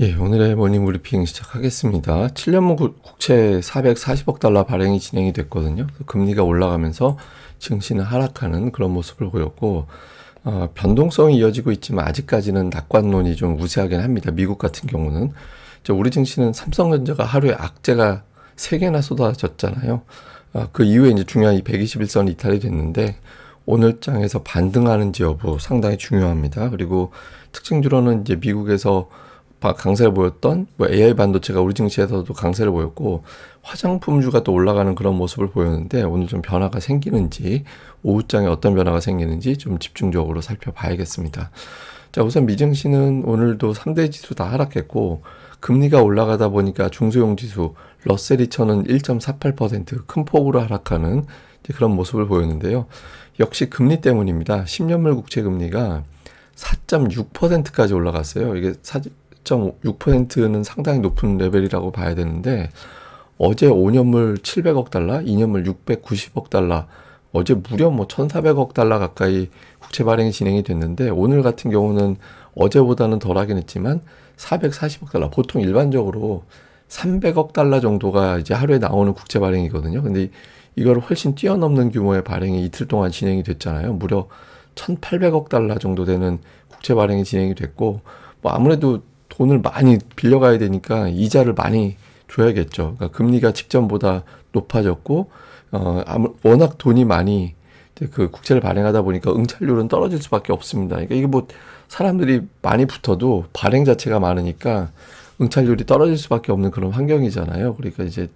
예, 오늘의 모닝 브리핑 시작하겠습니다. 7년물 국채 440억 달러 발행이 진행이 됐거든요. 금리가 올라가면서 증시는 하락하는 그런 모습을 보였고, 변동성이 이어지고 있지만 아직까지는 낙관론이 좀 우세하긴 합니다. 미국 같은 경우는. 우리 증시는 삼성전자가 하루에 악재가 3개나 쏟아졌잖아요. 그 이후에 이제 중요한 이 121선 이탈이 됐는데, 오늘 장에서 반등하는지 여부 상당히 중요합니다. 그리고 특징주로는 이제 미국에서 강세를 보였던 AI 반도체가 우리 증시에서도 강세를 보였고, 화장품주가 또 올라가는 그런 모습을 보였는데, 오늘 좀 변화가 생기는지, 오후장에 어떤 변화가 생기는지 좀 집중적으로 살펴봐야겠습니다. 자, 우선 미증시는 오늘도 3대 지수 다 하락했고, 금리가 올라가다 보니까 중소형 지수 러셀 2000은 1.48% 큰 폭으로 하락하는 그런 모습을 보였는데요. 역시 금리 때문입니다. 10년물 국채 금리가 4.6%까지 올라갔어요. 이게 4.6%는 상당히 높은 레벨이라고 봐야 되는데, 어제 5년물 700억 달러, 2년물 690억 달러, 어제 무려 1,400억 달러 가까이 국채 발행이 진행이 됐는데, 오늘 같은 경우는 어제보다는 덜하긴 했지만 440억 달러, 보통 일반적으로 300억 달러 정도가 이제 하루에 나오는 국채 발행이거든요. 근데 이걸 훨씬 뛰어넘는 규모의 발행이 이틀 동안 진행이 됐잖아요. 무려 1,800억 달러 정도 되는 국채 발행이 진행이 됐고, 아무래도 돈을 많이 빌려가야 되니까 이자를 많이 줘야겠죠. 그러니까 금리가 직전보다 높아졌고, 워낙 돈이 많이 그 국채를 발행하다 보니까 응찰률은 떨어질 수밖에 없습니다. 그러니까 이게 사람들이 많이 붙어도 발행 자체가 많으니까 응찰률이 떨어질 수밖에 없는 그런 환경이잖아요. 그러니까 이제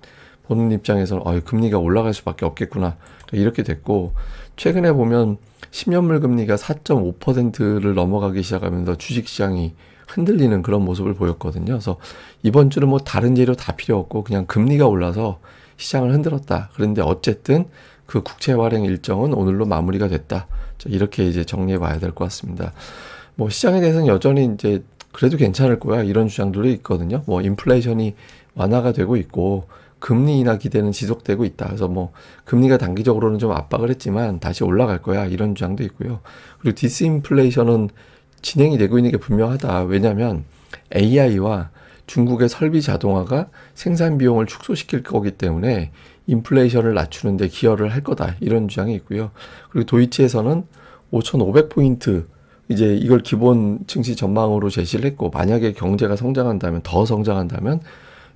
보는 입장에서는 금리가 올라갈 수밖에 없겠구나, 그러니까 이렇게 됐고, 최근에 보면 10년물 금리가 4.5%를 넘어가기 시작하면서 주식시장이 흔들리는 그런 모습을 보였거든요. 그래서 이번 주는 다른 재료 다 필요 없고 그냥 금리가 올라서 시장을 흔들었다. 그런데 어쨌든 그 국채 발행 일정은 오늘로 마무리가 됐다. 이렇게 이제 정리해 봐야 될 것 같습니다. 시장에 대해서는 여전히 이제 그래도 괜찮을 거야, 이런 주장들이 있거든요. 인플레이션이 완화가 되고 있고 금리 인하 기대는 지속되고 있다. 그래서 금리가 단기적으로는 좀 압박을 했지만 다시 올라갈 거야, 이런 주장도 있고요. 그리고 디스인플레이션은 진행이 되고 있는 게 분명하다. 왜냐하면 AI와 중국의 설비 자동화가 생산 비용을 축소시킬 거기 때문에 인플레이션을 낮추는 데 기여를 할 거다, 이런 주장이 있고요. 그리고 도이치에서는 5,500포인트 이제 이걸 기본 증시 전망으로 제시를 했고, 만약에 경제가 성장한다면, 더 성장한다면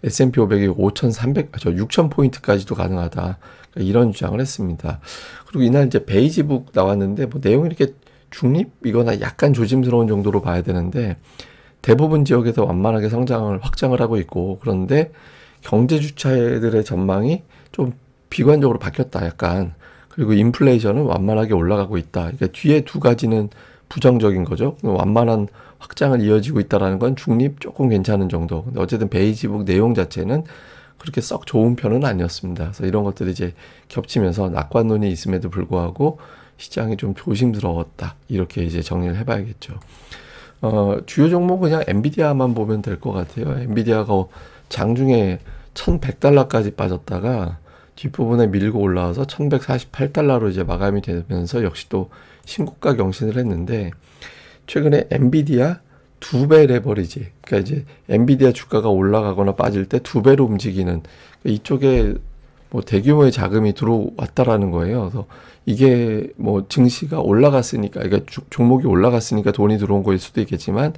S&P 500이 6,000포인트까지도 가능하다, 이런 주장을 했습니다. 그리고 이날 이제 베이지북 나왔는데 내용이 이렇게 중립이거나 약간 조심스러운 정도로 봐야 되는데, 대부분 지역에서 완만하게 성장을 확장을 하고 있고, 그런데 경제 주체들의 전망이 좀 비관적으로 바뀌었다, 약간. 그리고 인플레이션은 완만하게 올라가고 있다. 그러니까 뒤에 두 가지는 부정적인 거죠. 완만한 확장을 이어지고 있다라는 건 중립 조금 괜찮은 정도. 근데 어쨌든 베이지북 내용 자체는 그렇게 썩 좋은 편은 아니었습니다. 그래서 이런 것들이 이제 겹치면서 낙관론이 있음에도 불구하고 시장이 좀 조심스러웠다, 이렇게 이제 정리를 해봐야겠죠. 주요 종목은 그냥 엔비디아만 보면 될 것 같아요. 엔비디아가 장중에 1,100달러까지 빠졌다가 뒷부분에 밀고 올라와서 1,148달러로 이제 마감이 되면서 역시 또 신고가 경신을 했는데, 최근에 엔비디아 2배 레버리지, 그러니까 이제 엔비디아 주가가 올라가거나 빠질 때 2배로 움직이는, 이쪽에 대규모의 자금이 들어왔다라는 거예요. 그래서 이게 증시가 올라갔으니까, 그러니까 종목이 올라갔으니까 돈이 들어온 거일 수도 있겠지만,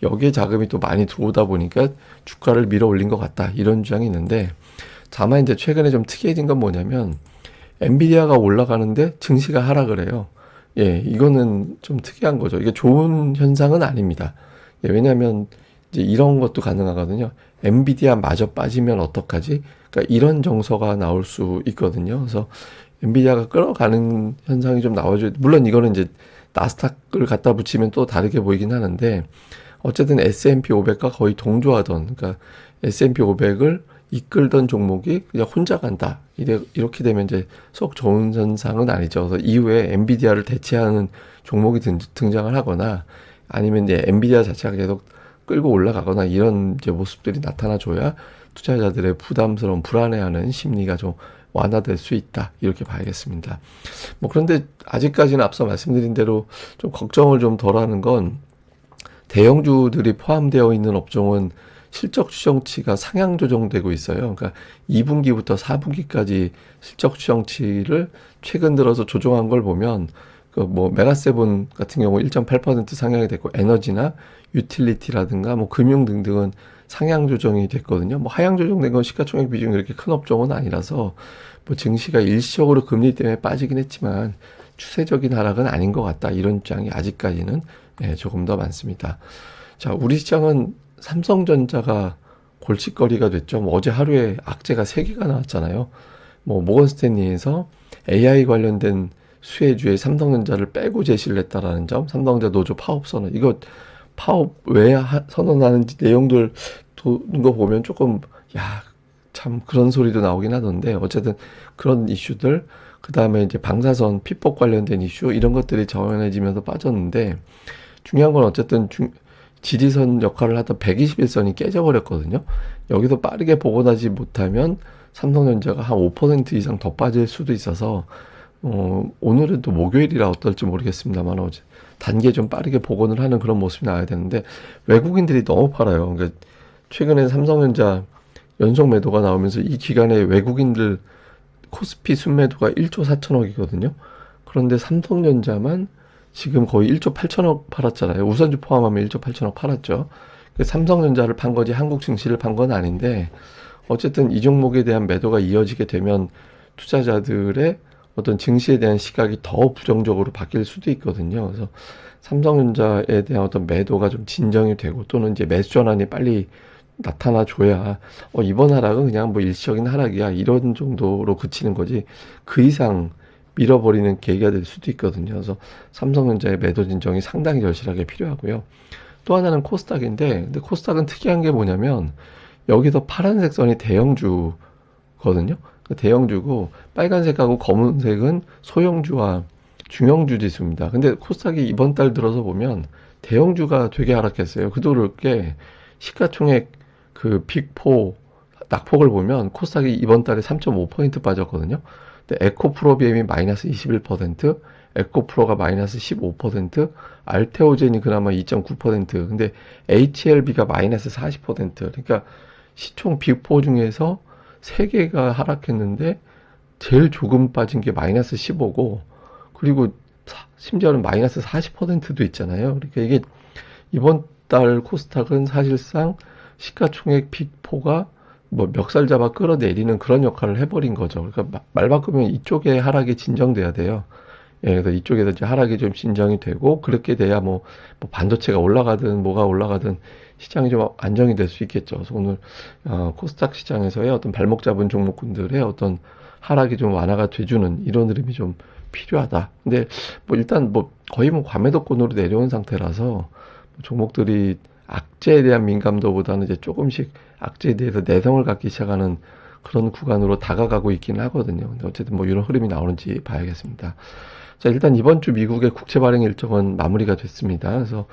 여기에 자금이 또 많이 들어오다 보니까 주가를 밀어 올린 것 같다, 이런 주장이 있는데, 다만 이제 최근에 좀 특이해진 건 뭐냐면, 엔비디아가 올라가는데 증시가 하락을 해요. 예, 이거는 좀 특이한 거죠. 이게 좋은 현상은 아닙니다. 예, 왜냐하면 이제 이런 것도 가능하거든요. 엔비디아 마저 빠지면 어떡하지? 그러니까 이런 정서가 나올 수 있거든요. 그래서 엔비디아가 끌어가는 현상이 좀 나와줘야, 물론 이거는 이제 나스닥을 갖다 붙이면 또 다르게 보이긴 하는데, 어쨌든 S&P 500과 거의 동조하던, 그러니까 S&P 500을 이끌던 종목이 그냥 혼자 간다, 이렇게 되면 이제 썩 좋은 현상은 아니죠. 그래서 이후에 엔비디아를 대체하는 종목이 등장을 하거나, 아니면 이제 엔비디아 자체가 계속 끌고 올라가거나, 이런 이제 모습들이 나타나줘야 투자자들의 부담스러운 불안해하는 심리가 좀 완화될 수 있다, 이렇게 봐야겠습니다. 그런데 아직까지는 앞서 말씀드린 대로 좀 걱정을 좀 덜하는 건, 대형주들이 포함되어 있는 업종은 실적 추정치가 상향 조정되고 있어요. 그러니까 2분기부터 4분기까지 실적 추정치를 최근 들어서 조정한 걸 보면 그 뭐 메가세븐 같은 경우 1.8% 상향이 됐고 에너지나 유틸리티라든가 뭐 금융 등등은 상향 조정이 됐거든요. 뭐 하향 조정된 건 시가총액 비중이 그렇게 큰 업종은 아니라서 뭐 증시가 일시적으로 금리 때문에 빠지긴 했지만 추세적인 하락은 아닌 것 같다. 이런 입장이 아직까지는 조금 더 많습니다. 자, 우리 시장은 삼성전자가 골칫거리가 됐죠. 뭐 어제 하루에 악재가 3개가 나왔잖아요. 뭐 모건스탠리에서 AI 관련된 수혜주의 삼성전자를 빼고 제시를 했다라는 점, 삼성전자 노조 파업 선언. 이거 파업 왜 선언하는지 내용들 도는 거 보면 조금 야, 참 그런 소리도 나오긴 하던데 어쨌든 그런 이슈들 그다음에 이제 방사선 피법 관련된 이슈 이런 것들이 정연해지면서 빠졌는데 중요한 건 어쨌든 지지선 역할을 하던 121선이 깨져버렸거든요. 여기서 빠르게 복원하지 못하면 삼성전자가 한 5% 이상 더 빠질 수도 있어서 오늘은 또 목요일이라 어떨지 모르겠습니다만 어제 단계 좀 빠르게 복원을 하는 그런 모습이 나와야 되는데 외국인들이 너무 팔아요. 그러니까 최근에 삼성전자 연속 매도가 나오면서 이 기간에 외국인들 코스피 순매도가 1조 4천억이거든요. 그런데 삼성전자만 지금 거의 1조 8천억 팔았잖아요. 우선주 포함하면 1조 8천억 팔았죠. 삼성전자를 판 거지 한국 증시를 판 건 아닌데 어쨌든 이 종목에 대한 매도가 이어지게 되면 투자자들의 어떤 증시에 대한 시각이 더 부정적으로 바뀔 수도 있거든요. 그래서 삼성전자에 대한 어떤 매도가 좀 진정이 되고 또는 이제 매수 전환이 빨리 나타나 줘야 이번 하락은 그냥 뭐 일시적인 하락이야 이런 정도로 그치는 거지 그 이상 밀어버리는 계기가 될 수도 있거든요. 그래서 삼성전자의 매도 진정이 상당히 절실하게 필요하고요. 또 하나는 코스닥인데 근데 코스닥은 특이한 게 뭐냐면 여기서 파란색 선이 대형주거든요. 대형주고 빨간색하고 검은색은 소형주와 중형주 지수입니다. 근데 코스닥이 이번 달 들어서 보면 대형주가 되게 하락했어요. 그도 그렇게 시가총액 그 빅4 낙폭을 보면 코스닥이 이번 달에 3.5% 빠졌거든요. 근데 에코프로비엠이 마이너스 21%, 에코프로가 마이너스 15%, 알테오젠이 그나마 2.9%, 근데 HLB가 마이너스 40%. 그러니까 시총 빅4 중에서 3개가 하락했는데 제일 조금 빠진 게 마이너스 15고 그리고 심지어는 마이너스 40%도 있잖아요. 그러니까 이게 이번 달 코스닥은 사실상 시가총액 빅4가 뭐 멱살 잡아 끌어내리는 그런 역할을 해버린 거죠. 그러니까 말 바꾸면 이쪽에 하락이 진정돼야 돼요. 예, 그래서 이쪽에서 이제 하락이 좀 진정이 되고 그렇게 돼야 뭐 반도체가 올라가든 뭐가 올라가든 시장이 좀 안정이 될 수 있겠죠. 그래서 오늘 코스닥 시장에서의 어떤 발목 잡은 종목군들의 어떤 하락이 좀 완화가 돼주는 이런 흐름이 좀 필요하다. 근데 뭐 일단 뭐 거의 뭐 과매도권으로 내려온 상태라서 종목들이 악재에 대한 민감도보다는 이제 조금씩 악재에 대해서 내성을 갖기 시작하는 그런 구간으로 다가가고 있기는 하거든요. 근데 어쨌든 뭐 이런 흐름이 나오는지 봐야겠습니다. 자, 일단 이번 주 미국의 국채 발행 일정은 마무리가 됐습니다. 그래서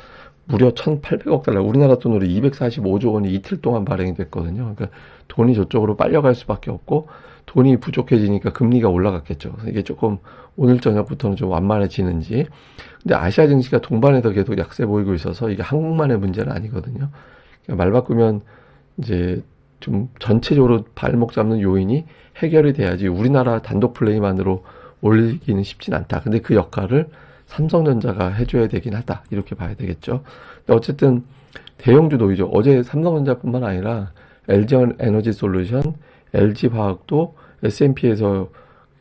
무려 1,800억 달러, 우리나라 돈으로 245조 원이 이틀 동안 발행이 됐거든요. 그러니까 돈이 저쪽으로 빨려갈 수밖에 없고 돈이 부족해지니까 금리가 올라갔겠죠. 그래서 이게 조금 오늘 저녁부터는 좀 완만해지는지. 근데 아시아 증시가 동반해서 계속 약세 보이고 있어서 이게 한국만의 문제는 아니거든요. 그러니까 말 바꾸면 이제 좀 전체적으로 발목 잡는 요인이 해결이 돼야지 우리나라 단독 플레이만으로 올리기는 쉽진 않다. 근데 그 역할을 삼성전자가 해줘야 되긴 하다. 이렇게 봐야 되겠죠. 근데 어쨌든 대형주 노이죠. 어제 삼성전자뿐만 아니라 LG 에너지 솔루션, LG화학도 S&P에서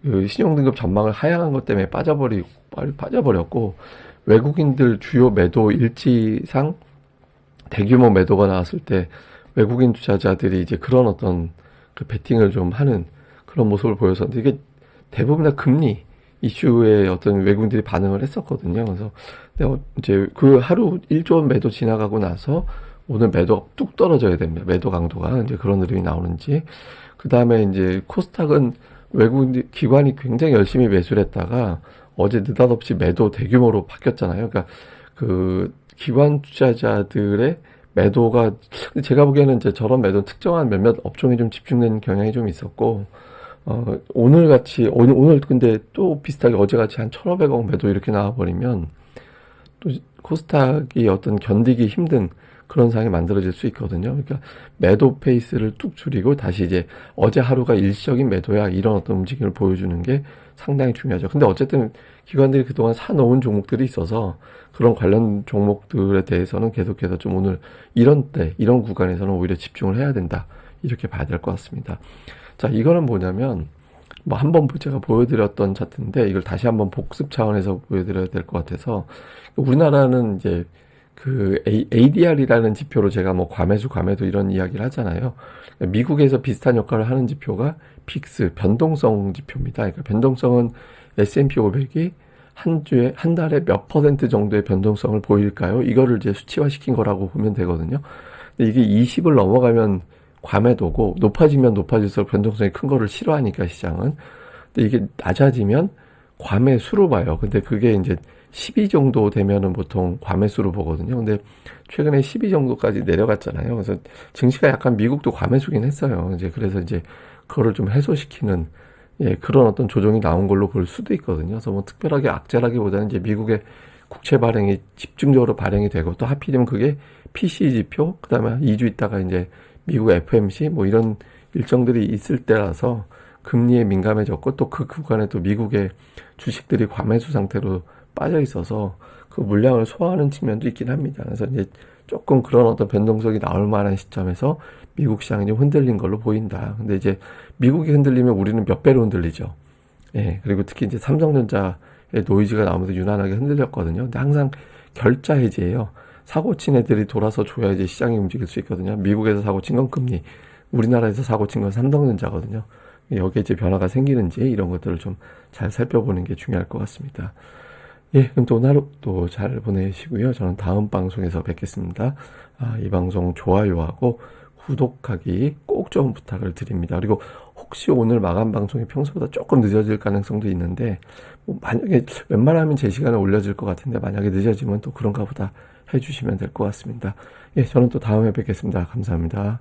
그 신용등급 전망을 하향한 것 때문에 빠져버렸고 외국인들 주요 매도 일지상 대규모 매도가 나왔을 때 외국인 투자자들이 이제 그런 어떤 그 베팅을 좀 하는 그런 모습을 보여서 이게 대부분 다 금리 이슈에 어떤 외국인들이 반응을 했었거든요. 그래서 이제 그 하루 1조 원 매도 지나가고 나서 오늘 매도가 뚝 떨어져야 됩니다. 매도 강도가 이제 그런 흐름이 나오는지. 그 다음에 이제 코스닥은 외국인 기관이 굉장히 열심히 매수를 했다가 어제 느닷없이 매도 대규모로 바뀌었잖아요. 그러니까 그 기관 투자자들의 매도가 제가 보기에는 이제 저런 매도 특정한 몇몇 업종에 좀 집중된 경향이 좀 있었고 오늘 같이 오늘 근데 또 비슷하게 어제 같이 한 1,500억 매도 이렇게 나와버리면 또 코스닥이 어떤 견디기 힘든 그런 상황이 만들어질 수 있거든요. 그러니까 매도 페이스를 뚝 줄이고 다시 이제 어제 하루가 일시적인 매도야 이런 어떤 움직임을 보여주는 게 상당히 중요하죠. 근데 어쨌든 기관들이 그동안 사놓은 종목들이 있어서 그런 관련 종목들에 대해서는 계속해서 좀 오늘 이런 때, 이런 구간에서는 오히려 집중을 해야 된다. 이렇게 봐야 될 것 같습니다. 자, 이거는 뭐냐면 뭐 한번 제가 보여드렸던 차트인데 이걸 다시 한번 복습 차원에서 보여드려야 될 것 같아서 우리나라는 이제 그 ADR이라는 지표로 제가 뭐 과매도 이런 이야기를 하잖아요. 미국에서 비슷한 역할을 하는 지표가 빅스 변동성 지표입니다. 그러니까 변동성은 S&P 500이 한 달에 몇 퍼센트 정도의 변동성을 보일까요? 이거를 이제 수치화시킨 거라고 보면 되거든요. 근데 이게 20을 넘어가면 과매도고 높아지면 높아질수록 변동성이 큰 거를 싫어하니까 시장은. 근데 이게 낮아지면 과매수로 봐요. 근데 그게 이제 12 정도 되면은 보통 과매수로 보거든요. 근데 최근에 12 정도까지 내려갔잖아요. 그래서 증시가 약간 미국도 과매수긴 했어요. 이제 그래서 이제 그거를 좀 해소시키는 그런 어떤 조정이 나온 걸로 볼 수도 있거든요. 그래서 뭐 특별하게 악재라기보다는 이제 미국의 국채 발행이 집중적으로 발행이 되고 또 하필이면 그게 PCE 지표, 그다음에 2주 있다가 이제 미국 FMC 뭐 이런 일정들이 있을 때라서 금리에 민감해졌고 또 그 구간에 또 미국의 주식들이 과매수 상태로 빠져 있어서 그 물량을 소화하는 측면도 있긴 합니다. 그래서 이제 조금 그런 어떤 변동성이 나올 만한 시점에서 미국 시장이 좀 흔들린 걸로 보인다. 근데 이제 미국이 흔들리면 우리는 몇 배로 흔들리죠. 예. 그리고 특히 이제 삼성전자의 노이즈가 나오면서 유난하게 흔들렸거든요. 근데 항상 결자 해지예요. 사고 친 애들이 돌아서 줘야 이제 시장이 움직일 수 있거든요. 미국에서 사고 친 건 금리, 우리나라에서 사고 친 건 삼성전자거든요. 여기에 이제 변화가 생기는지 이런 것들을 좀 잘 살펴보는 게 중요할 것 같습니다. 예, 그럼 또 오늘 하루도 잘 보내시고요. 저는 다음 방송에서 뵙겠습니다. 이 방송 좋아요하고 구독하기 꼭 좀 부탁을 드립니다. 그리고 혹시 오늘 마감 방송이 평소보다 조금 늦어질 가능성도 있는데 뭐 만약에 웬만하면 제 시간에 올려질 것 같은데 만약에 늦어지면 또 그런가 보다 해주시면 될 것 같습니다. 예, 저는 또 다음에 뵙겠습니다. 감사합니다.